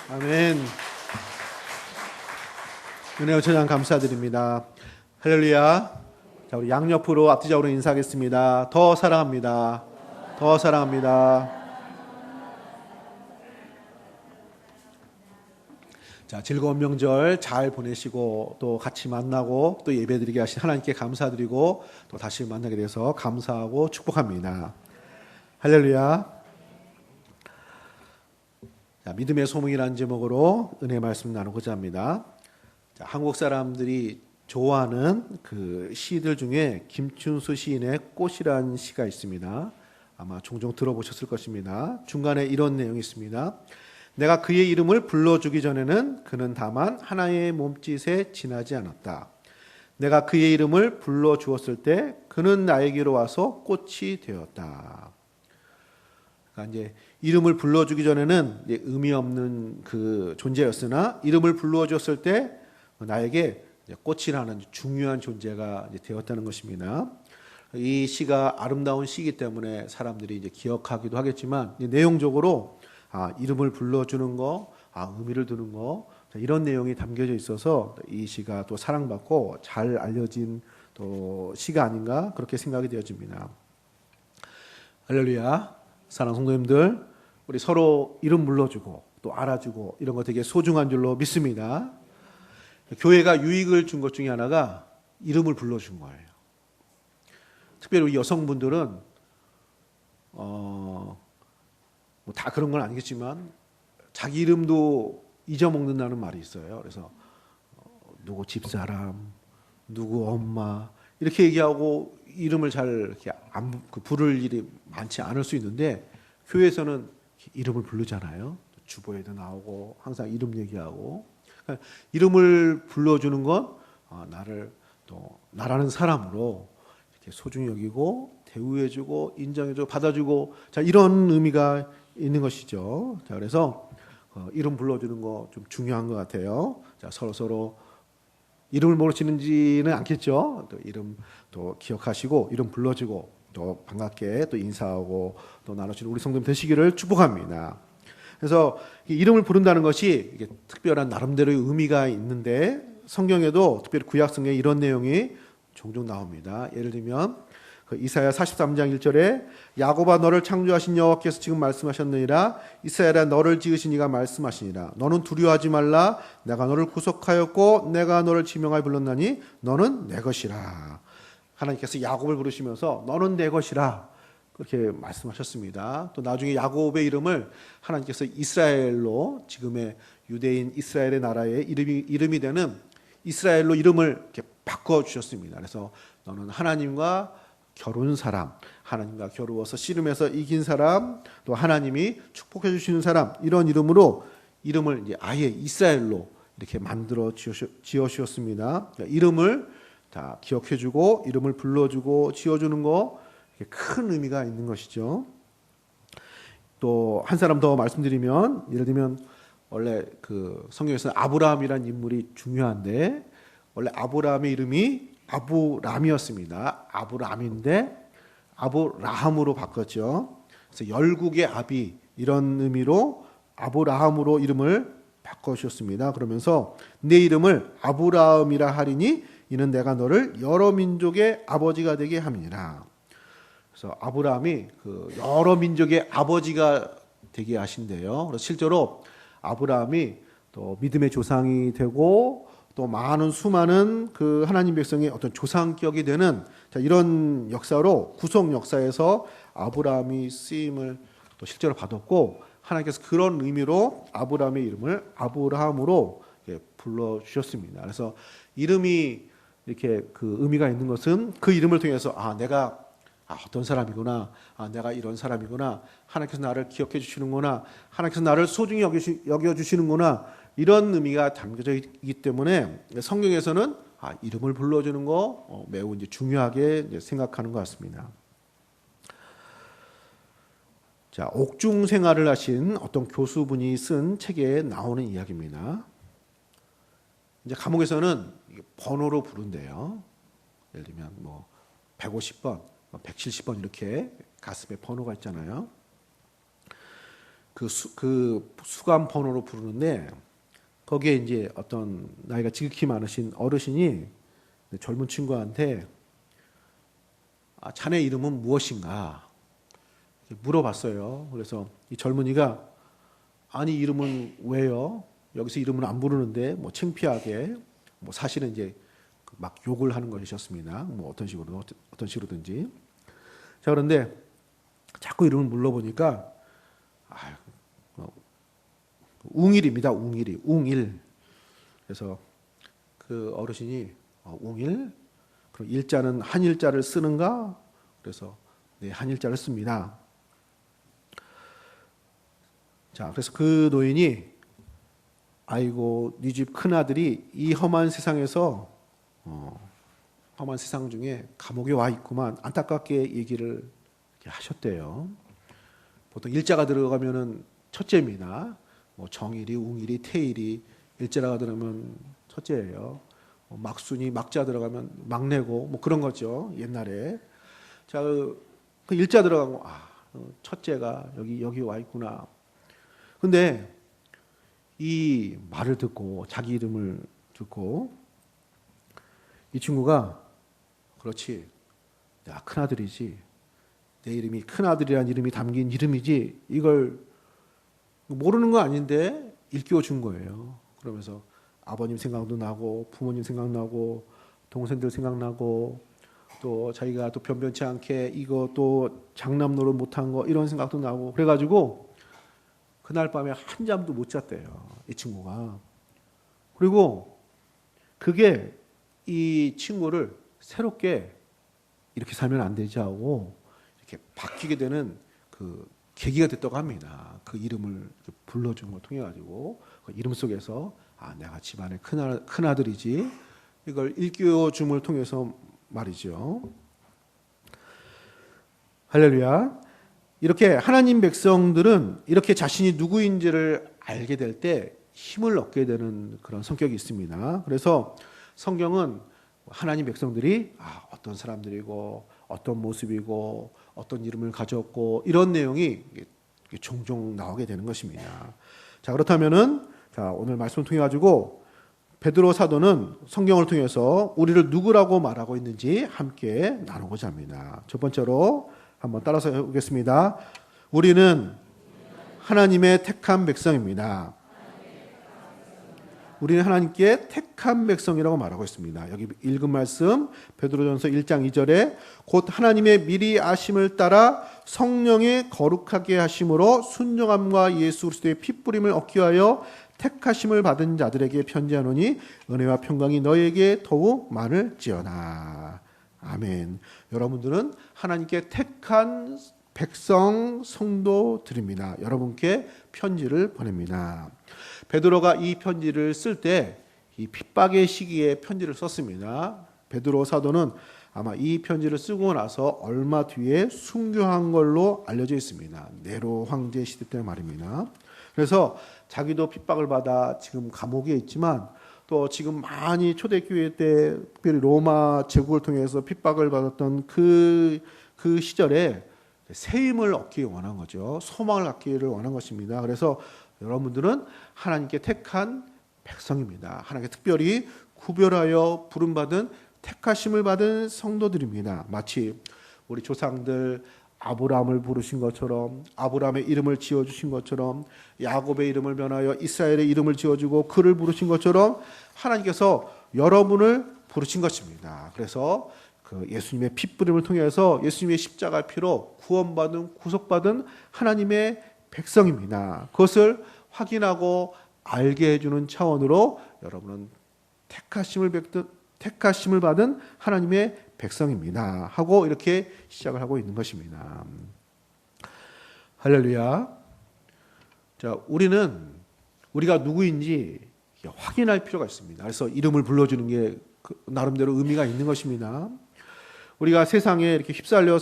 아멘. 은혜와 찬양 감사드립니다. 할렐루야. 자, 우리 양옆으로 앞뒤적으로 인사하겠습니다. 더 사랑합니다. 더 사랑합니다. 자, 즐거운 명절 잘 보내시고 또 같이 만나고 또 예배드리게 하신 하나님께 감사드리고 또 다시 만나게 돼서 감사하고 축복합니다. 할렐루야. 자, 믿음의 소명이라는 제목으로 은혜 말씀 나누고자 합니다. 자, 한국 사람들이 좋아하는 그 시들 중에 김춘수 시인의 꽃이라는 시가 있습니다. 아마 종종 들어보셨을 것입니다. 중간에 이런 내용이 있습니다. 내가 그의 이름을 불러주기 전에는 그는 다만 하나의 몸짓에 지나지 않았다. 내가 그의 이름을 불러주었을 때 그는 나에게로 와서 꽃이 되었다. 그러니까 이제 이름을 불러주기 전에는 의미 없는 그 존재였으나 이름을 불러줬을 때 나에게 꽃이라는 중요한 존재가 되었다는 것입니다. 이 시가 아름다운 시이기 때문에 사람들이 이제 기억하기도 하겠지만 내용적으로 이름을 불러주는 거, 의미를 두는 거 이런 내용이 담겨져 있어서 이 시가 또 사랑받고 잘 알려진 또 시가 아닌가 그렇게 생각이 되어집니다. 할렐루야. 사랑하는 성도님들, 우리 서로 이름 불러주고 또 알아주고 이런 거 되게 소중한 줄로 믿습니다. 교회가 유익을 준 것 중에 하나가 이름을 불러준 거예요. 특별히 우리 여성분들은 뭐 다 그런 건 아니겠지만 자기 이름도 잊어먹는다는 말이 있어요. 그래서 누구 집사람, 누구 엄마 이렇게 얘기하고 이름을 잘 이렇게 부를 일이 많지 않을 수 있는데 교회에서는 이름을 부르잖아요. 주보에도 나오고 항상 이름 얘기하고 그러니까 이름을 불러주는 건 나를 또 나라는 사람으로 이렇게 소중히 여기고 대우해주고 인정해주고 받아주고 자 이런 의미가 있는 것이죠. 자 그래서 이름 불러주는 거 좀 중요한 것 같아요. 자 서로 이름을 모르시는지는 않겠죠. 또 이름 또 기억하시고 이름 불러주고 또 반갑게 또 인사하고 또 나누시는 우리 성도님 되시기를 축복합니다. 그래서 이름을 부른다는 것이 이게 특별한 나름대로의 의미가 있는데 성경에도 특별히 구약성경에 이런 내용이 종종 나옵니다. 예를 들면 이사야 43장 1절에 야곱아 너를 창조하신 여호와께서 지금 말씀하셨느니라 이스라엘아 너를 지으신 이가 말씀하시니라 너는 두려워하지 말라 내가 너를 구속하였고 내가 너를 지명하여 불렀나니 너는 내 것이라. 하나님께서 야곱을 부르시면서 너는 내 것이라 그렇게 말씀하셨습니다. 또 나중에 야곱의 이름을 하나님께서 이스라엘로 지금의 유대인 이스라엘의 나라의 이름이 되는 이스라엘로 이름을 이렇게 바꿔 주셨습니다. 그래서 너는 하나님과 겨룬 사람, 하나님과 겨루어서 씨름해서 이긴 사람, 또 하나님이 축복해 주시는 사람 이런 이름으로 이름을 이제 아예 이스라엘로 이렇게 만들어 지어 주셨습니다. 그러니까 이름을 다 기억해주고 이름을 불러주고 지어주는 거 큰 의미가 있는 것이죠. 또 한 사람 더 말씀드리면 예를 들면 원래 그 성경에서는 아브라함이라는 인물이 중요한데 원래 아브라함의 이름이 아브람이었습니다. 아브람인데 아브라함으로 바꿨죠. 그래서 열국의 아비 이런 의미로 아브라함으로 이름을 바꿔주셨습니다. 그러면서 내 이름을 아브라함이라 하리니 이는 내가 너를 여러 민족의 아버지가 되게 함이니라. 그래서 아브라함이 그 여러 민족의 아버지가 되게 하신대요. 그래서 실제로 아브라함이 또 믿음의 조상이 되고 또 많은 수많은 그 하나님 백성의 어떤 조상격이 되는 이런 역사로 구속 역사에서 아브라함이 쓰임을 또 실제로 받았고 하나님께서 그런 의미로 아브라함의 이름을 아브라함으로 불러 주셨습니다. 그래서 이름이 이렇게 그 의미가 있는 것은 그 이름을 통해서 내가 어떤 사람이구나, 내가 이런 사람이구나, 하나님께서 나를 기억해 주시는구나, 하나님께서 나를 소중히 여겨 주시는구나 이런 의미가 담겨져 있기 때문에 성경에서는 이름을 불러주는 거 매우 이제 중요하게 생각하는 것 같습니다. 자, 옥중 생활을 하신 어떤 교수분이 쓴 책에 나오는 이야기입니다. 이제 감옥에서는 번호로 부른대요. 예를 들면 뭐 150번, 170번 이렇게 가슴에 번호가 있잖아요. 그 수감 번호로 부르는데 거기에 이제 어떤 나이가 지극히 많으신 어르신이 젊은 친구한테 자네 이름은 무엇인가 물어봤어요. 그래서 이 젊은이가 아니 이름은 왜요? 여기서 이름은 안 부르는데 뭐 창피하게 뭐 사실은 이제 막 욕을 하는 것이었습니다. 뭐 어떤 식으로든지. 자 그런데 자꾸 이름을 물어보니까 웅일입니다. 웅일. 그래서 그 어르신이 웅일? 그럼 일자는 한일자를 쓰는가? 그래서 네 한일자를 씁니다. 자 그래서 그 노인이 아이고 네 집 큰아들이 이 험한 세상에서 험한 세상 중에 감옥에 와 있구만 안타깝게 얘기를 이렇게 하셨대요. 보통 일자가 들어가면은 첫째입니다. 뭐 정일이, 웅일이, 태일이 일자가 들어가면 첫째예요. 막순이, 막자 들어가면 막내고 뭐 그런 거죠. 옛날에. 자, 그 일자 들어가고 첫째가 여기 와 있구나. 근데 이 말을 듣고 자기 이름을 듣고 이 친구가 그렇지. 내가 큰아들이지. 내 이름이 큰아들이라는 이름이 담긴 이름이지. 이걸 모르는 거 아닌데 일깨워 준 거예요. 그러면서 아버님 생각도 나고 부모님 생각나고 동생들 생각나고 또 자기가 또 변변치 않게 이거 또 장남 노릇 못한 거 이런 생각도 나고 그래가지고 그날 밤에 한잠도 못 잤대요. 이 친구가. 그리고 그게 이 친구를 새롭게 이렇게 살면 안 되지 하고 이렇게 바뀌게 되는 그 계기가 됐다고 합니다. 그 이름을 불러준 걸 통해 가지고 그 이름 속에서 내가 집안의 큰 아들이지 이걸 일깨워 줌을 통해서 말이죠. 할렐루야. 이렇게 하나님 백성들은 이렇게 자신이 누구인지를 알게 될 때 힘을 얻게 되는 그런 성격이 있습니다. 그래서 성경은 하나님 백성들이 어떤 사람들이고 어떤 모습이고 어떤 이름을 가졌고 이런 내용이 종종 나오게 되는 것입니다. 자 그렇다면은 오늘 말씀을 통해 가지고 베드로 사도는 성경을 통해서 우리를 누구라고 말하고 있는지 함께 나누고자 합니다. 첫 번째로 한번 따라서 해보겠습니다. 우리는 하나님의 택한 백성입니다. 우리는 하나님께 택한 백성이라고 말하고 있습니다. 여기 읽은 말씀 베드로전서 1장 2절에 곧 하나님의 미리 아심을 따라 성령의 거룩하게 하심으로 순종함과 예수 그리스도의 핏부림을 얻기 위하여 택하심을 받은 자들에게 편지하노니 은혜와 평강이 너희에게 더욱 많을지어다. 아멘. 여러분들은 하나님께 택한 백성 성도들입니다. 여러분께 편지를 보냅니다. 베드로가 이 편지를 쓸 때 이 핍박의 시기에 편지를 썼습니다. 베드로 사도는 아마 이 편지를 쓰고 나서 얼마 뒤에 순교한 걸로 알려져 있습니다. 네로 황제 시대 때 말입니다. 그래서 자기도 핍박을 받아 지금 감옥에 있지만 또 지금 많이 초대교회 때 특별히 로마 제국을 통해서 핍박을 받았던 그 시절에 새 힘을 얻기 원한 거죠. 소망을 갖기를 원한 것입니다. 그래서 여러분들은 하나님께 택한 백성입니다. 하나님께 특별히 구별하여 부름받은 택하심을 받은 성도들입니다. 마치 우리 조상들 아브라함을 부르신 것처럼 아브라함의 이름을 지어주신 것처럼 야곱의 이름을 변하여 이스라엘의 이름을 지어주고 그를 부르신 것처럼 하나님께서 여러분을 부르신 것입니다. 그래서 그 예수님의 핏부림을 통해서 예수님의 십자가 피로 구원받은 구속받은 하나님의 백성입니다. 그것을 확인하고 알게 해주는 차원으로 여러분은 택하심을 받은 하나님의 백성입니다. 하고 이렇게 시작을 하고 있는 것입니다. 할렐루야. 자, 우리가 누구인지 확인할 필요가 있습니다. 그래서 이름을 불러주는 게 나름대로 의미가 있는 것입니다. 우리가 세상에 이렇게 휩쓸려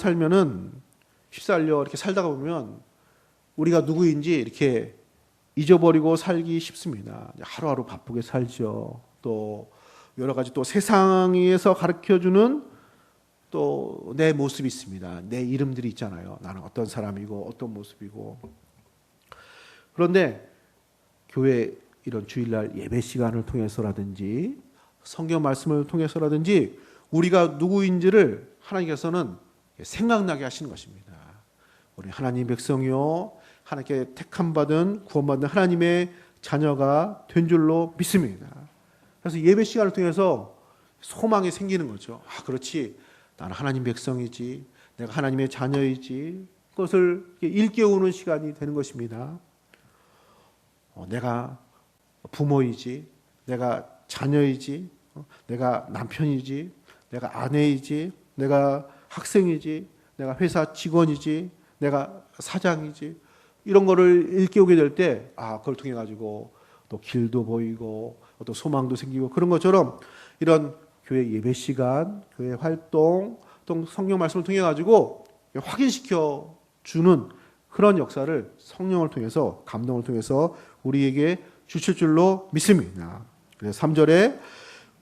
이렇게 살다가 보면 우리가 누구인지 이렇게 잊어버리고 살기 쉽습니다. 하루하루 바쁘게 살죠. 또 여러 가지 또 세상에서 가르쳐주는 또 내 모습이 있습니다. 내 이름들이 있잖아요. 나는 어떤 사람이고 어떤 모습이고. 그런데 교회 이런 주일날 예배 시간을 통해서라든지 성경 말씀을 통해서라든지 우리가 누구인지를 하나님께서는 생각나게 하시는 것입니다. 우리 하나님 백성이요, 하나님께 택함받은 구원받은 하나님의 자녀가 된 줄로 믿습니다. 그래서 예배 시간을 통해서 소망이 생기는 거죠. 그렇지, 나는 하나님 백성이지, 내가 하나님의 자녀이지, 그것을 일깨우는 시간이 되는 것입니다. 내가 부모이지, 내가 자녀이지, 내가 남편이지, 내가 아내이지, 내가 학생이지, 내가 회사 직원이지, 내가 사장이지, 이런 거를 일깨우게 될 때 그걸 통해 가지고 또 길도 보이고 또 소망도 생기고, 그런 것처럼 이런 교회 예배 시간, 교회 활동, 또 성경 말씀을 통해 가지고 확인시켜 주는 그런 역사를 성령을 통해서, 감동을 통해서 우리에게 주실 줄로 믿습니다. 그래서 3절에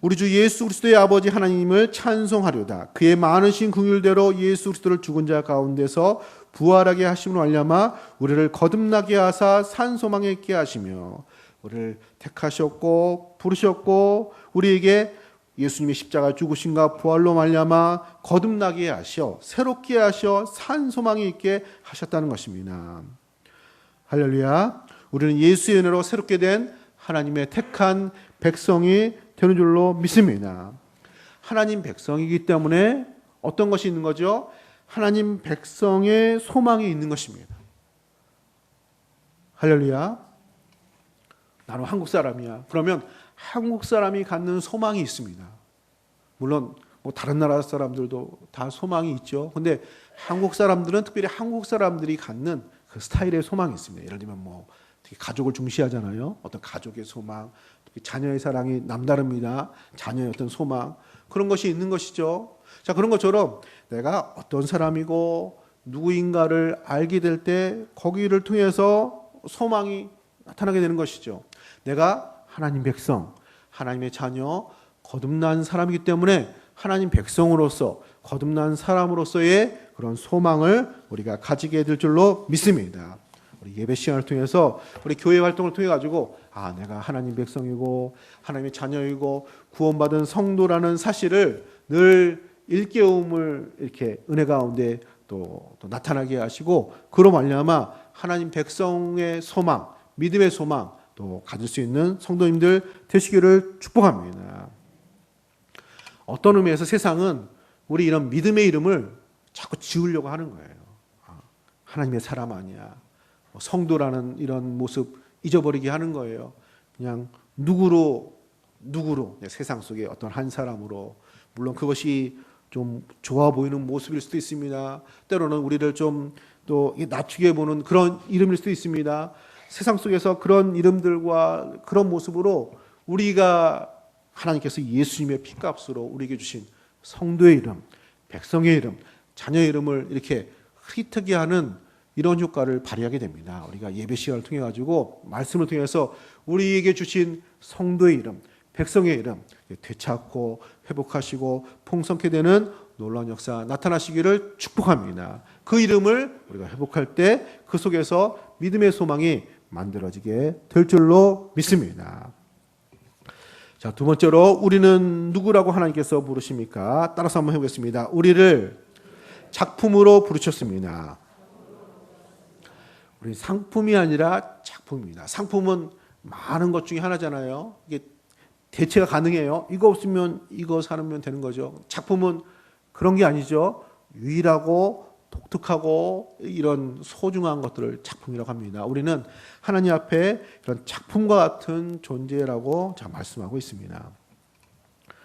우리 주 예수 그리스도의 아버지 하나님을 찬송하려다. 그의 많으신 긍휼대로 예수 그리스도를 죽은 자 가운데서 부활하게 하심으로 말미암아 우리를 거듭나게 하사 산 소망에 있게 하시며, 우리를 택하셨고 부르셨고 우리에게 예수님의 십자가 죽으심과 부활로 말미암아 거듭나게 하셔 새롭게 하셔 산 소망이 있게 하셨다는 것입니다. 할렐루야. 우리는 예수의 은혜로 새롭게 된 하나님의 택한 백성이 되는 줄로 믿습니다. 하나님 백성이기 때문에 어떤 것이 있는 거죠? 하나님 백성의 소망이 있는 것입니다. 할렐루야. 나는 한국 사람이야. 그러면 한국 사람이 갖는 소망이 있습니다. 물론 다른 나라 사람들도 다 소망이 있죠. 근데 한국 사람들은 특별히 한국 사람들이 갖는 그 스타일의 소망이 있습니다. 예를 들면 특히 가족을 중시하잖아요. 어떤 가족의 소망, 자녀의 사랑이 남다릅니다. 자녀의 어떤 소망, 그런 것이 있는 것이죠. 자, 그런 것처럼 내가 어떤 사람이고 누구인가를 알게 될 때 거기를 통해서 소망이 나타나게 되는 것이죠. 내가 하나님 백성, 하나님의 자녀, 거듭난 사람이기 때문에 하나님 백성으로서, 거듭난 사람으로서의 그런 소망을 우리가 가지게 될 줄로 믿습니다. 우리 예배 시간을 통해서, 우리 교회 활동을 통해 가지고 내가 하나님 백성이고 하나님의 자녀이고 구원받은 성도라는 사실을 늘 일깨움을 이렇게 은혜 가운데 또 나타나게 하시고, 그로 말미암아 하나님 백성의 소망, 믿음의 소망 또 가질 수 있는 성도님들 되시기를 축복합니다. 어떤 의미에서 세상은 우리 이런 믿음의 이름을 자꾸 지우려고 하는 거예요. 하나님의 사람 아니야, 성도라는 이런 모습 잊어버리게 하는 거예요. 그냥 누구로 세상 속에 어떤 한 사람으로, 물론 그것이 좀 좋아 보이는 모습일 수도 있습니다. 때로는 우리를 좀 또 낮추게 보는 그런 이름일 수도 있습니다. 세상 속에서 그런 이름들과 그런 모습으로 우리가 하나님께서 예수님의 피값으로 우리에게 주신 성도의 이름, 백성의 이름, 자녀의 이름을 이렇게 흐릿하게 하는 이런 효과를 발휘하게 됩니다. 우리가 예배 시간을 통해 가지고 말씀을 통해서 우리에게 주신 성도의 이름, 백성의 이름 되찾고 회복하시고 풍성케 되는 놀라운 역사 나타나시기를 축복합니다. 그 이름을 우리가 회복할 때 그 속에서 믿음의 소망이 만들어지게 될 줄로 믿습니다. 자, 두 번째로 우리는 누구라고 하나님께서 부르십니까? 따라서 한번 해보겠습니다. 우리를 작품으로 부르셨습니다. 우리 상품이 아니라 작품입니다. 상품은 많은 것 중에 하나잖아요. 이게 대체가 가능해요. 이거 없으면 이거 사면 되는 거죠. 작품은 그런 게 아니죠. 유일하고 독특하고 이런 소중한 것들을 작품이라고 합니다. 우리는 하나님 앞에 이런 작품과 같은 존재라고 말씀하고 있습니다.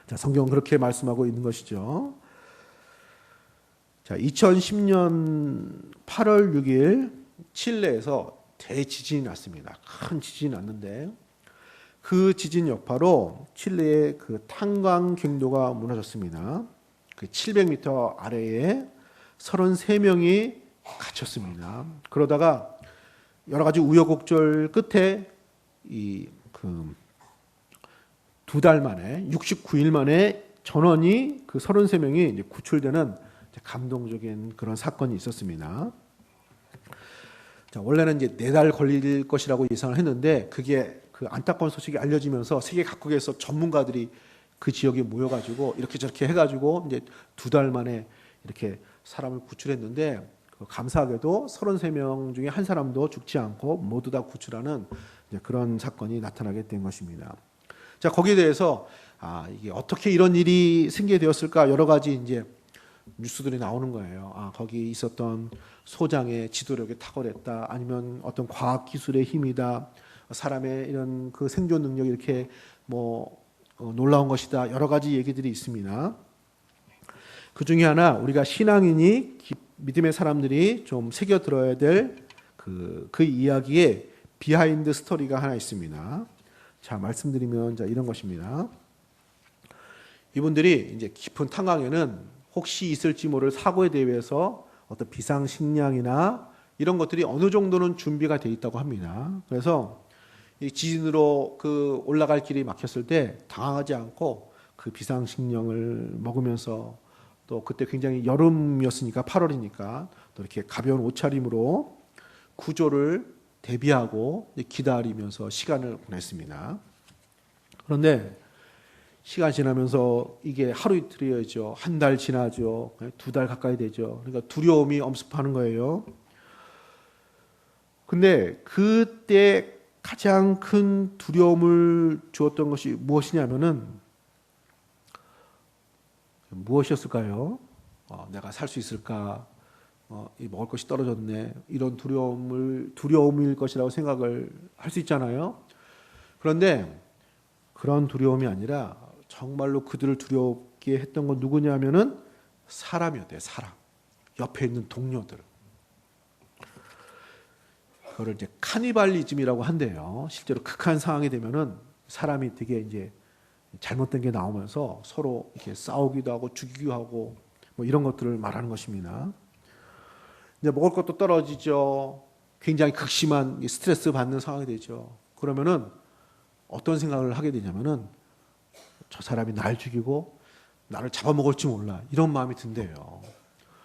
자, 성경은 그렇게 말씀하고 있는 것이죠. 자, 2010년 8월 6일 칠레에서 대지진이 났습니다. 큰 지진이 났는데 그 지진 여파로 칠레의 그 탄광갱도가 무너졌습니다. 그 700m 아래에 33명이 갇혔습니다. 그러다가 여러 가지 우여곡절 끝에 두 달 만에 69일 만에 전원이 그 33명이 이제 구출되는 감동적인 그런 사건이 있었습니다. 자, 자, 원래는 이제 4달 걸릴 것이라고 예상을 했는데 그게 그 안타까운 소식이 알려지면서 세계 각국에서 전문가들이 그 지역에 모여가지고 이렇게 저렇게 해가지고 이제 2달 만에 이렇게 사람을 구출했는데 감사하게도 33명 중에 한 사람도 죽지 않고 모두 다 구출하는 그런 사건이 나타나게 된 것입니다. 자, 거기에 대해서 이게 어떻게 이런 일이 생기게 되었을까 여러 가지 이제 뉴스들이 나오는 거예요. 거기 있었던 소장의 지도력이 탁월했다. 아니면 어떤 과학 기술의 힘이다. 사람의 이런 그 생존 능력이 이렇게 놀라운 것이다. 여러 가지 얘기들이 있습니다. 그 중에 하나 우리가 신앙인이 믿음의 사람들이 좀 새겨 들어야 될 그 이야기에 비하인드 스토리가 하나 있습니다. 자, 말씀드리면 이런 것입니다. 이분들이 이제 깊은 탄광에는 혹시 있을지 모를 사고에 대비해서 어떤 비상식량이나 이런 것들이 어느 정도는 준비가 되어 있다고 합니다. 그래서 이 지진으로 그 올라갈 길이 막혔을 때 당황하지 않고 그 비상식량을 먹으면서 또 그때 굉장히 여름이었으니까 8월이니까 또 이렇게 가벼운 옷차림으로 구조를 대비하고 기다리면서 시간을 보냈습니다. 그런데 시간 지나면서 이게 하루 이틀이었죠. 한 달 지나죠. 2달 가까이 되죠. 그러니까 두려움이 엄습하는 거예요. 근데 그때 가장 큰 두려움을 주었던 것이 무엇이냐면은 무엇이었을까요? 내가 살 수 있을까? 먹을 것이 떨어졌네. 이런 두려움일 것이라고 생각을 할 수 있잖아요. 그런데 그런 두려움이 아니라 정말로 그들을 두렵게 했던 건 누구냐면은 사람이었대요. 사람. 옆에 있는 동료들. 그거를 이제 카니발리즘이라고 한대요. 실제로 극한 상황이 되면은 사람이 되게 이제 잘못된 게 나오면서 서로 이렇게 싸우기도 하고 죽이기도 하고 이런 것들을 말하는 것입니다. 이제 먹을 것도 떨어지죠. 굉장히 극심한 스트레스 받는 상황이 되죠. 그러면은 어떤 생각을 하게 되냐면은 저 사람이 날 죽이고 나를 잡아먹을지 몰라 이런 마음이 든대요.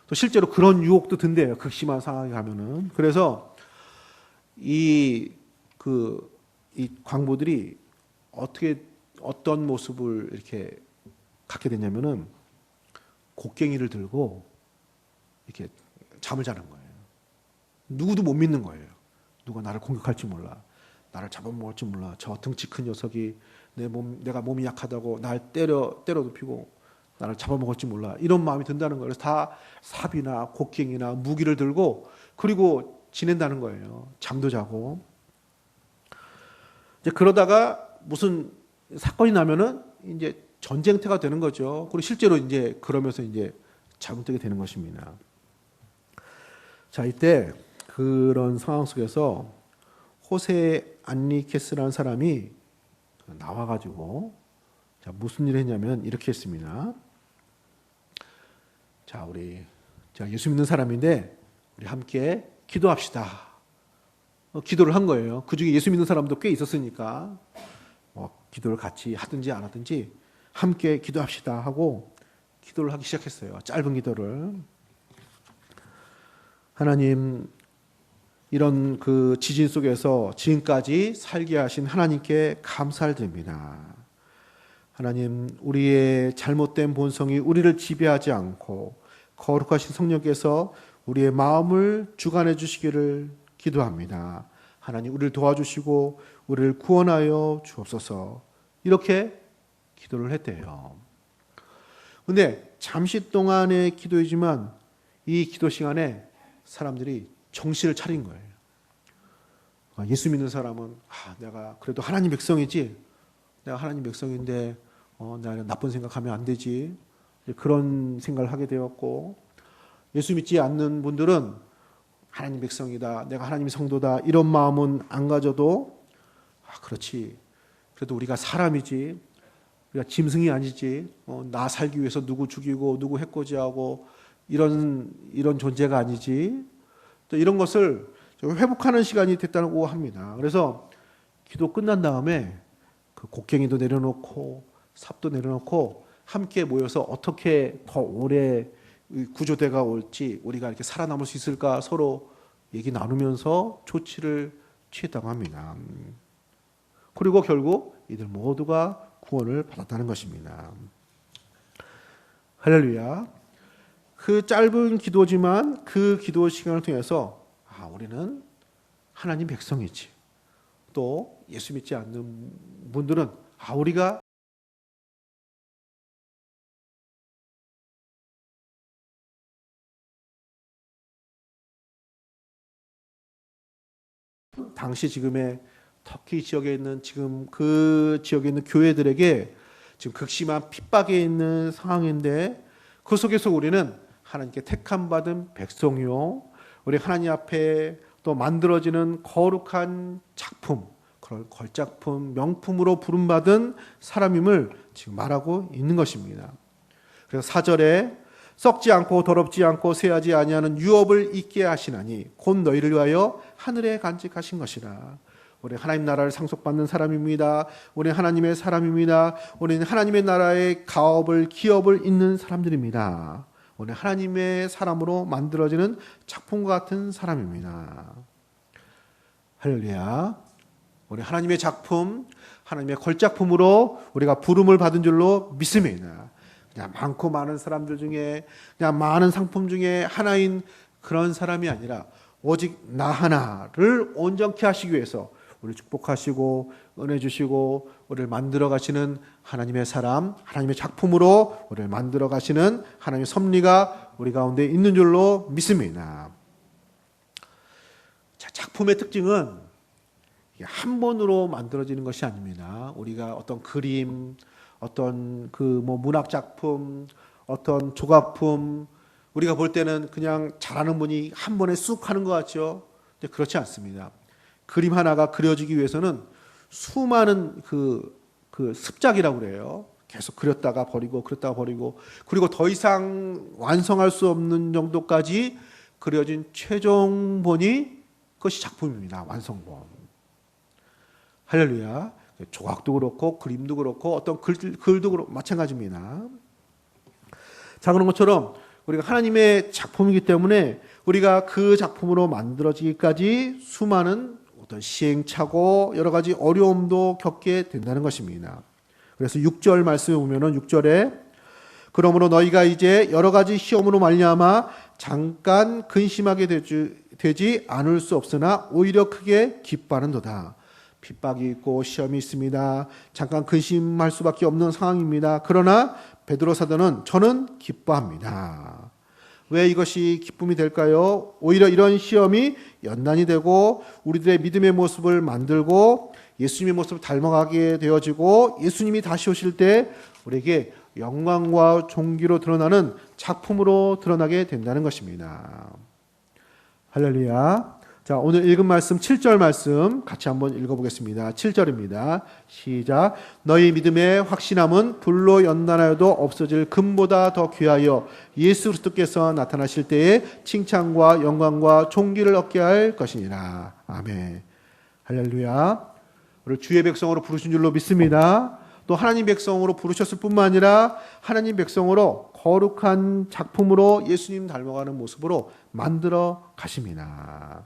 또 실제로 그런 유혹도 든대요. 극심한 상황에 가면은. 그래서 이 광부들이 어떤 모습을 이렇게 갖게 되냐면은 곡괭이를 들고 이렇게 잠을 자는 거예요. 누구도 못 믿는 거예요. 누가 나를 공격할지 몰라. 나를 잡아먹을지 몰라. 저 등치 큰 녀석이 내가 몸이 약하다고 날 때려 눕히고 나를 잡아먹을지 몰라. 이런 마음이 든다는 거예요. 그래서 다 삽이나 곡괭이나 무기를 들고 그리고 지낸다는 거예요. 잠도 자고. 이제 그러다가 무슨 사건이 나면은 이제 전쟁터가 되는 거죠. 그리고 실제로 이제 그러면서 이제 잠들게 되는 것입니다. 자, 이때 그런 상황 속에서 호세 안리케스라는 사람이 나와가지고 무슨 일을 했냐면 이렇게 했습니다. 자, 제가 예수 믿는 사람인데 우리 함께 기도합시다. 기도를 한 거예요. 그 중에 예수 믿는 사람도 꽤 있었으니까 기도를 같이 하든지 안 하든지 함께 기도합시다 하고 기도를 하기 시작했어요. 짧은 기도를. 하나님, 이런 그 지진 속에서 지금까지 살게 하신 하나님께 감사를 드립니다. 하나님, 우리의 잘못된 본성이 우리를 지배하지 않고 거룩하신 성령께서 우리의 마음을 주관해 주시기를 기도합니다. 하나님, 우리를 도와주시고 우리를 구원하여 주옵소서. 이렇게 기도를 했대요. 근데 잠시 동안의 기도이지만 이 기도 시간에 사람들이 정신을 차린 거예요. 예수 믿는 사람은 내가 그래도 하나님 백성이지. 내가 하나님 백성인데 내가 나쁜 생각하면 안 되지. 그런 생각을 하게 되었고, 예수 믿지 않는 분들은 하나님 백성이다. 내가 하나님 성도다. 이런 마음은 안 가져도 그렇지. 그래도 우리가 사람이지. 우리가 짐승이 아니지. 나 살기 위해서 누구 죽이고 누구 해코지하고 이런 존재가 아니지. 또 이런 것을 회복하는 시간이 됐다고 합니다. 그래서 기도 끝난 다음에 그 곡괭이도 내려놓고 삽도 내려놓고 함께 모여서 어떻게 더 오래 구조대가 올지 우리가 이렇게 살아남을 수 있을까 서로 얘기 나누면서 조치를 취했다고 합니다. 그리고 결국 이들 모두가 구원을 받았다는 것입니다. 할렐루야. 그 짧은 기도지만 그 기도 시간을 통해서 우리는 하나님 백성이지. 또 예수 믿지 않는 분들은 우리가 당시 지금의 터키 지역에 있는 지금 그 지역에 있는 교회들에게 지금 극심한 핍박에 있는 상황인데 그 속에서 우리는 하나님께 택함 받은 백성이요, 우리 하나님 앞에 또 만들어지는 거룩한 작품, 그런 걸작품, 명품으로 부름받은 사람임을 지금 말하고 있는 것입니다. 그래서 4절에 썩지 않고 더럽지 않고 쇠하지 아니하는 유업을 있게 하시나니 곧 너희를 위하여 하늘에 간직하신 것이라. 우리 하나님 나라를 상속받는 사람입니다. 우리 하나님의 사람입니다. 우리는 하나님의 나라의 가업을 기업을 잇는 사람들입니다. 우리 하나님의 사람으로 만들어지는 작품과 같은 사람입니다. 할렐루야. 우리 하나님의 작품, 하나님의 걸작품으로 우리가 부름을 받은 줄로 믿습니다. 그냥 많고 많은 사람들 중에, 그냥 많은 상품 중에 하나인 그런 사람이 아니라 오직 나 하나를 온전케 하시기 위해서 우리를 축복하시고 은혜 주시고 우리를 만들어 가시는 하나님의 사람, 하나님의 작품으로 우리를 만들어 가시는 하나님의 섭리가 우리 가운데 있는 줄로 믿습니다. 자, 작품의 특징은 한 번으로 만들어지는 것이 아닙니다. 우리가 어떤 그림, 어떤 문학 작품, 어떤 조각품, 우리가 볼 때는 그냥 잘하는 분이 한 번에 쑥 하는 것 같죠. 근데 그렇지 않습니다. 그림 하나가 그려지기 위해서는 수많은 그 습작이라고 그래요. 계속 그렸다가 버리고 그렸다가 버리고, 그리고 더 이상 완성할 수 없는 정도까지 그려진 최종본이 그것이 작품입니다. 완성본. 할렐루야. 조각도 그렇고 그림도 그렇고 어떤 글도 그렇고 마찬가지입니다. 자, 그런 것처럼 우리가 하나님의 작품이기 때문에 우리가 그 작품으로 만들어지기까지 수많은 어떤 시행착오, 여러 가지 어려움도 겪게 된다는 것입니다. 그래서 6절 말씀에 보면은 6절에 그러므로 너희가 이제 여러 가지 시험으로 말미암아 잠깐 근심하게 되지 않을 수 없으나 오히려 크게 기뻐하는도다. 핍박이 있고 시험이 있습니다. 잠깐 근심할 수밖에 없는 상황입니다. 그러나 베드로 사도는 저는 기뻐합니다. 왜 이것이 기쁨이 될까요? 오히려 이런 시험이 연단이 되고 우리들의 믿음의 모습을 만들고 예수님의 모습을 닮아가게 되어지고 예수님이 다시 오실 때 우리에게 영광과 존귀로 드러나는 작품으로 드러나게 된다는 것입니다. 할렐루야. 자, 오늘 읽은 말씀 7절 말씀 같이 한번 읽어보겠습니다. 7절입니다. 시작. 너희 믿음의 확신함은 불로 연단하여도 없어질 금보다 더 귀하여 예수 그리스도께서 나타나실 때에 칭찬과 영광과 존귀를 얻게 할 것이니라. 아멘. 할렐루야. 우리를 주의 백성으로 부르신 줄로 믿습니다. 또 하나님 백성으로 부르셨을 뿐만 아니라 하나님 백성으로 거룩한 작품으로 예수님 닮아가는 모습으로 만들어 가십니다.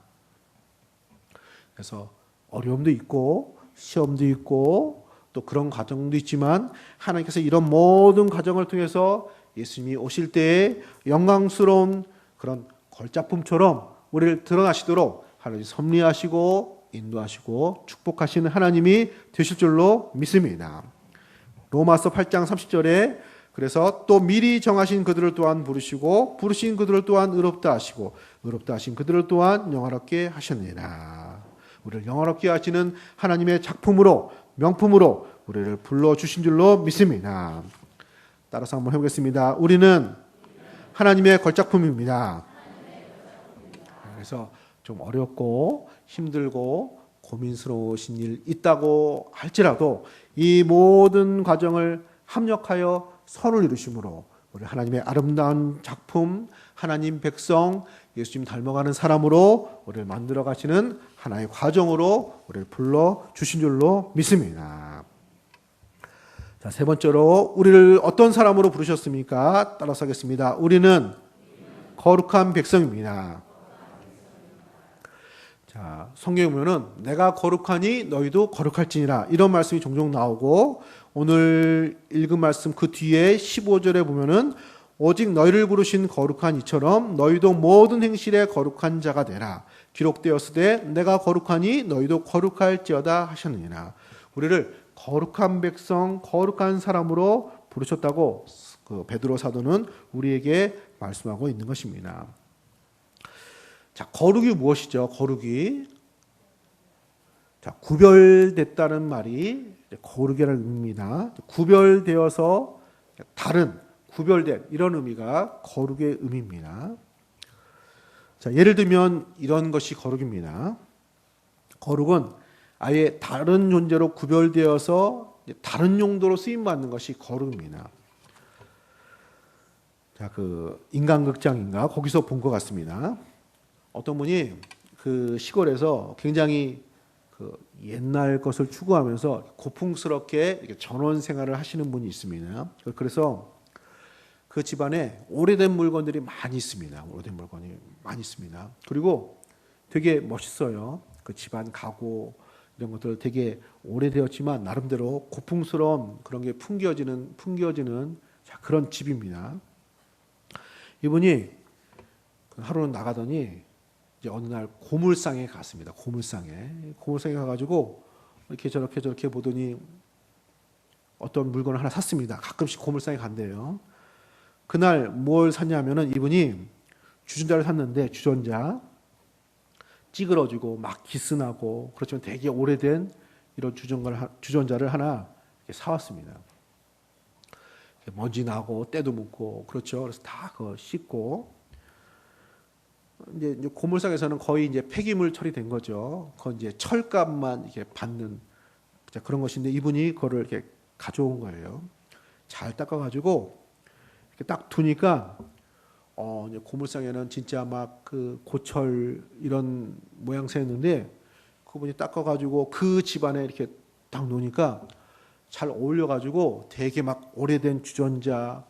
그래서 어려움도 있고 시험도 있고 또 그런 과정도 있지만 하나님께서 이런 모든 과정을 통해서 예수님이 오실 때에 영광스러운 그런 걸작품처럼 우리를 드러나시도록 하나님 섭리하시고 인도하시고 축복하시는 하나님이 되실 줄로 믿습니다. 로마서 8장 30절에 그래서 또 미리 정하신 그들을 또한 부르시고 부르신 그들을 또한 의롭다 하시고 의롭다 하신 그들을 또한 영화롭게 하셨느니라. 우리를 영화롭게 하시는 하나님의 작품으로 명품으로 우리를 불러주신 줄로 믿습니다. 따라서 한번 해보겠습니다. 우리는 하나님의 걸작품입니다. 그래서 좀 어렵고 힘들고 고민스러우신 일 있다고 할지라도 이 모든 과정을 합력하여 선을 이루심으로 우리 하나님의 아름다운 작품, 하나님 백성, 예수님 닮아가는 사람으로 우리를 만들어 가시는 하나의 과정으로 우리를 불러주신 줄로 믿습니다. 자, 세 번째로 우리를 어떤 사람으로 부르셨습니까? 따라서 하겠습니다. 우리는 거룩한 백성입니다. 자, 성경에 보면은 내가 거룩하니 너희도 거룩할지니라 이런 말씀이 종종 나오고, 오늘 읽은 말씀 그 뒤에 15절에 보면은 오직 너희를 부르신 거룩한 이처럼 너희도 모든 행실에 거룩한 자가 되라. 기록되었으되 내가 거룩하니 너희도 거룩할지어다 하셨느니라. 우리를 거룩한 백성, 거룩한 사람으로 부르셨다고 그 베드로 사도는 우리에게 말씀하고 있는 것입니다. 자, 거룩이 무엇이죠? 거룩이, 자, 구별됐다는 말이 거룩이라는 의미입니다. 구별되어서 다른, 구별된 이런 의미가 거룩의 의미입니다. 자, 예를 들면 이런 것이 거룩입니다. 거룩은 아예 다른 존재로 구별되어서 다른 용도로 쓰임 받는 것이 거룩입니다. 자, 그 인간극장인가 거기서 본 것 같습니다. 어떤 분이 그 시골에서 굉장히 그 옛날 것을 추구하면서 고풍스럽게 이렇게 전원 생활을 하시는 분이 있습니다. 그래서 그 집안에 오래된 물건들이 많이 있습니다. 오래된 물건이 많이 있습니다. 그리고 되게 멋있어요. 그 집안 가구 이런 것들 되게 오래되었지만 나름대로 고풍스러운 그런 게 풍겨지는 그런 집입니다. 이분이 하루는 나가더니 이제 어느 날 고물상에 갔습니다. 고물상에 가가지고 이렇게 저렇게 보더니 어떤 물건을 하나 샀습니다. 가끔씩 고물상에 간대요. 그날 뭘 샀냐면은 이분이 주전자를 샀는데 주전자 찌그러지고 막 기스나고 그렇지만 되게 오래된 이런 주전자를 하나 사왔습니다. 먼지 나고 때도 묻고 그렇죠. 그래서 다 그거 씻고 이제 고물상에서는 거의 이제 폐기물 처리된 거죠. 그건 이제 철값만 이렇게 받는 그런 것인데 이분이 그거를 이렇게 가져온 거예요. 잘 닦아가지고 이렇게 딱 두니까 이제 고물상에는 진짜 막 그 고철 이런 모양새였는데 그분이 닦아가지고 그 집안에 이렇게 딱 놓으니까 잘 어울려가지고 되게 막 오래된 주전자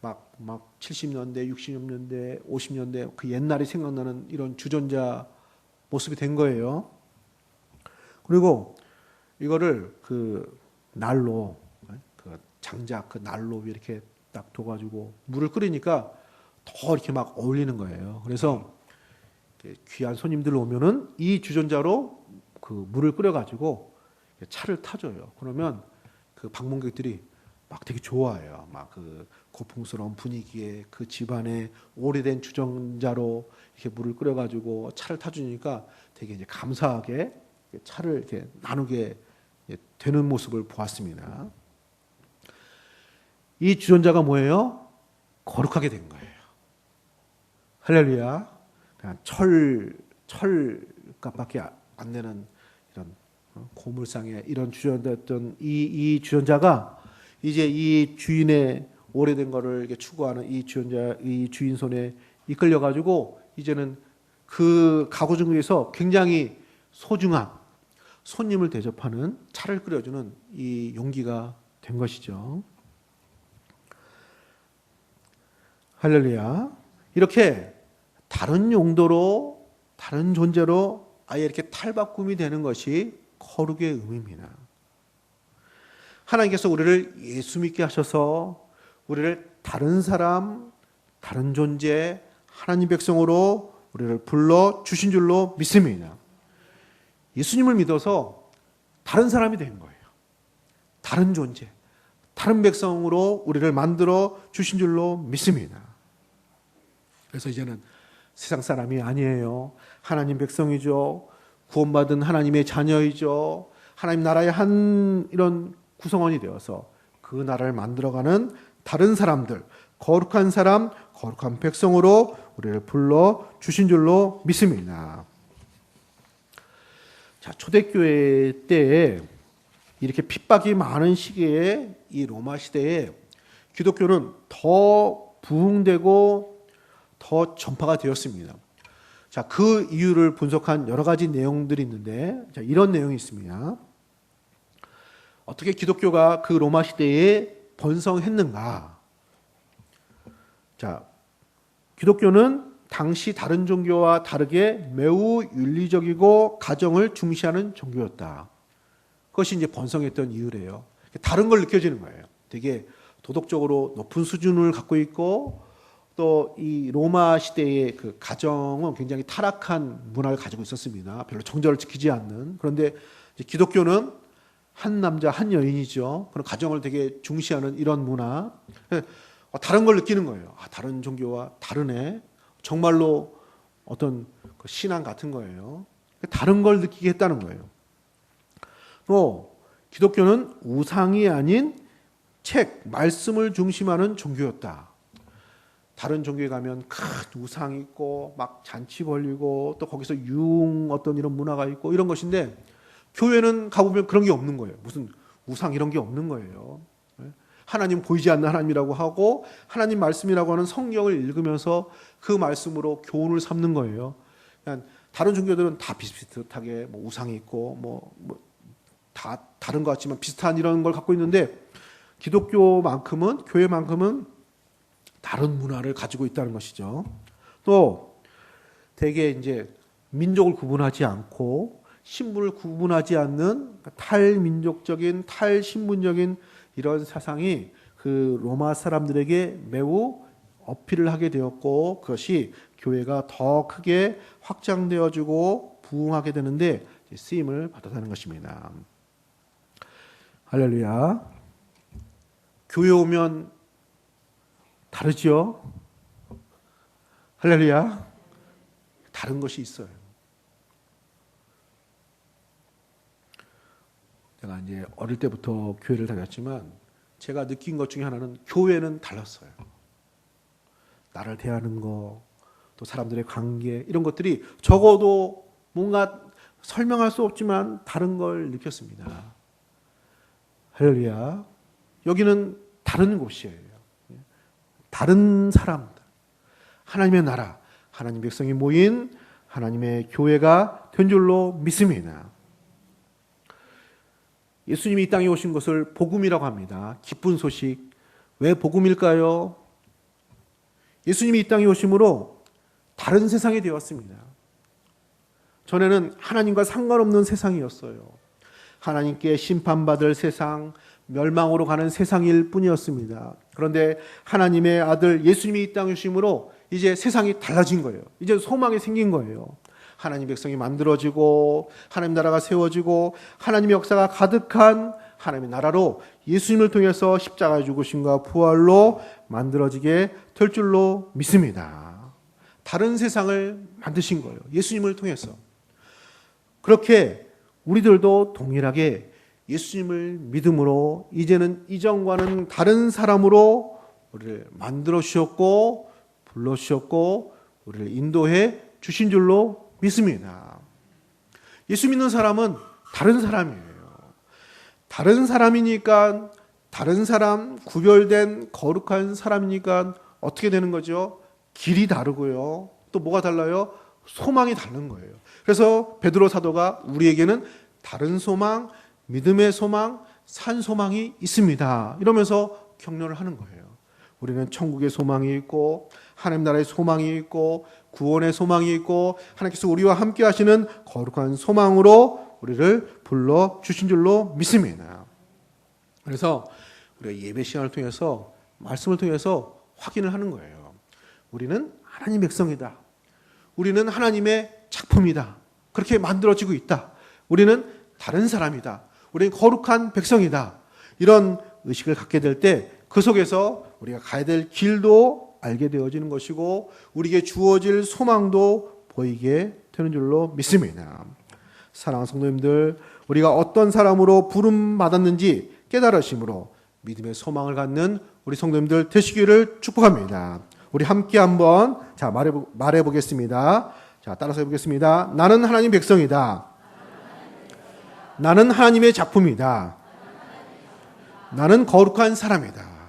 막 70년대, 60년대, 50년대 그 옛날이 생각나는 이런 주전자 모습이 된 거예요. 그리고 이거를 그 난로, 그 장작 그 난로 위에 이렇게 딱 둬가지고 물을 끓이니까 더 이렇게 막 어울리는 거예요. 그래서 귀한 손님들 오면은 이 주전자로 그 물을 끓여가지고 차를 타줘요. 그러면 그 방문객들이 막 되게 좋아해요. 막 그 고풍스러운 분위기에 그 집안에 오래된 주전자로 이렇게 물을 끓여가지고 차를 타주니까 되게 이제 감사하게 차를 이렇게 나누게 되는 모습을 보았습니다. 이 주전자가 뭐예요? 거룩하게 된 거예요. 할렐루야. 그냥 철값밖에 안 되는 이런 고물상에 이런 주전자였던 이 주전자가 이제 이 주인의 오래된 거를 이렇게 추구하는 이 주인 손에 이끌려 가지고 이제는 그 가구 중에서 굉장히 소중한 손님을 대접하는 차를 끓여주는 이 용기가 된 것이죠. 할렐루야. 이렇게 다른 용도로 다른 존재로 아예 이렇게 탈바꿈이 되는 것이 거룩의 의미입니다. 하나님께서 우리를 예수 믿게 하셔서 우리를 다른 사람, 다른 존재, 하나님 백성으로 우리를 불러 주신 줄로 믿습니다. 예수님을 믿어서 다른 사람이 된 거예요. 다른 존재, 다른 백성으로 우리를 만들어 주신 줄로 믿습니다. 그래서 이제는 세상 사람이 아니에요. 하나님 백성이죠. 구원받은 하나님의 자녀이죠. 하나님 나라의 한 이런 구성원이 되어서 그 나라를 만들어가는 다른 사람들, 거룩한 사람, 거룩한 백성으로 우리를 불러 주신 줄로 믿습니다. 자, 초대교회 때에 이렇게 핍박이 많은 시기에 이 로마 시대에 기독교는 더 부흥되고 더 전파가 되었습니다. 자, 그 이유를 분석한 여러 가지 내용들이 있는데, 자, 이런 내용이 있습니다. 어떻게 기독교가 그 로마 시대에 번성했는가? 자, 기독교는 당시 다른 종교와 다르게 매우 윤리적이고 가정을 중시하는 종교였다. 그것이 이제 번성했던 이유래요. 다른 걸 느껴지는 거예요. 되게 도덕적으로 높은 수준을 갖고 있고 또 이 로마 시대의 그 가정은 굉장히 타락한 문화를 가지고 있었습니다. 별로 정절을 지키지 않는. 그런데 이제 기독교는 한 남자 한 여인이죠. 그런 가정을 되게 중시하는 이런 문화. 다른 걸 느끼는 거예요. 다른 종교와 다르네. 정말로 어떤 그 신앙 같은 거예요. 다른 걸 느끼게 했다는 거예요. 또 기독교는 우상이 아닌 책, 말씀을 중심하는 종교였다. 다른 종교에 가면 큰 우상 있고 막 잔치 벌리고 또 거기서 어떤 이런 문화가 있고 이런 것인데 교회는 가보면 그런 게 없는 거예요. 무슨 우상 이런 게 없는 거예요. 하나님 보이지 않는 하나님이라고 하고 하나님 말씀이라고 하는 성경을 읽으면서 그 말씀으로 교훈을 삼는 거예요. 그냥 다른 종교들은 다 비슷비슷하게 뭐 우상이 있고 다 다른 것 같지만 비슷한 이런 걸 갖고 있는데 기독교만큼은 교회만큼은 다른 문화를 가지고 있다는 것이죠. 또 되게 이제 민족을 구분하지 않고 신분을 구분하지 않는 탈민족적인 탈신분적인 이런 사상이 그 로마 사람들에게 매우 어필을 하게 되었고 그것이 교회가 더 크게 확장되어지고 부흥하게 되는데 쓰임을 받았다는 것입니다. 할렐루야. 교회 오면 다르죠? 할렐루야. 다른 것이 있어요. 제가 이제 어릴 때부터 교회를 다녔지만 제가 느낀 것 중에 하나는 교회는 달랐어요. 나를 대하는 거, 또 사람들의 관계 이런 것들이 적어도 뭔가 설명할 수 없지만 다른 걸 느꼈습니다. 할렐루야. 여기는 다른 곳이에요. 다른 사람들. 하나님의 나라, 하나님 백성이 모인 하나님의 교회가 된 줄로 믿습니다. 예수님이 이 땅에 오신 것을 복음이라고 합니다. 기쁜 소식. 왜 복음일까요? 예수님이 이 땅에 오심으로 다른 세상이 되었습니다. 전에는 하나님과 상관없는 세상이었어요. 하나님께 심판받을 세상, 멸망으로 가는 세상일 뿐이었습니다. 그런데 하나님의 아들 예수님이 이 땅에 오심으로 이제 세상이 달라진 거예요. 이제 소망이 생긴 거예요. 하나님 백성이 만들어지고 하나님 나라가 세워지고 하나님의 역사가 가득한 하나님의 나라로 예수님을 통해서 십자가의 죽으심과 부활로 만들어지게 될 줄로 믿습니다. 다른 세상을 만드신 거예요. 예수님을 통해서. 그렇게 우리들도 동일하게 예수님을 믿음으로 이제는 이전과는 다른 사람으로 우리를 만들어 주셨고 불러 주셨고 우리를 인도해 주신 줄로 믿습니다. 예수 믿는 사람은 다른 사람이에요. 다른 사람이니까 다른 사람, 구별된 거룩한 사람이니까 어떻게 되는 거죠? 길이 다르고요. 또 뭐가 달라요? 소망이 다른 거예요. 그래서 베드로 사도가 우리에게는 다른 소망, 믿음의 소망, 산 소망이 있습니다. 이러면서 격려를 하는 거예요. 우리는 천국의 소망이 있고 하나님 나라의 소망이 있고 구원의 소망이 있고 하나님께서 우리와 함께 하시는 거룩한 소망으로 우리를 불러주신 줄로 믿습니다. 그래서 우리가 예배 시간을 통해서 말씀을 통해서 확인을 하는 거예요. 우리는 하나님 백성이다. 우리는 하나님의 작품이다. 그렇게 만들어지고 있다. 우리는 다른 사람이다. 우리는 거룩한 백성이다. 이런 의식을 갖게 될 때 그 속에서 우리가 가야 될 길도 알게 되어지는 것이고 우리에게 주어질 소망도 보이게 되는 줄로 믿습니다. 사랑하는 성도님들, 우리가 어떤 사람으로 부름 받았는지 깨달으심으로 믿음의 소망을 갖는 우리 성도님들 되시기를 축복합니다. 우리 함께 한번 말해 보겠습니다. 자, 따라서 해보겠습니다. 나는 하나님 백성이다. 나는 하나님의 작품이다. 나는 거룩한 사람이다.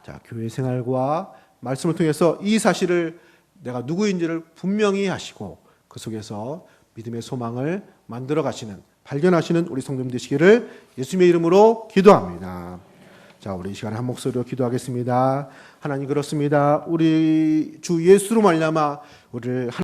자, 교회 생활과 말씀을 통해서 이 사실을 내가 누구인지를 분명히 하시고 그 속에서 믿음의 소망을 만들어 가시는, 발견하시는 우리 성도님 되시기를 예수님의 이름으로 기도합니다. 자, 우리 이 시간에 한 목소리로 기도하겠습니다. 하나님, 그렇습니다. 우리 주 예수로 말미암아 우리를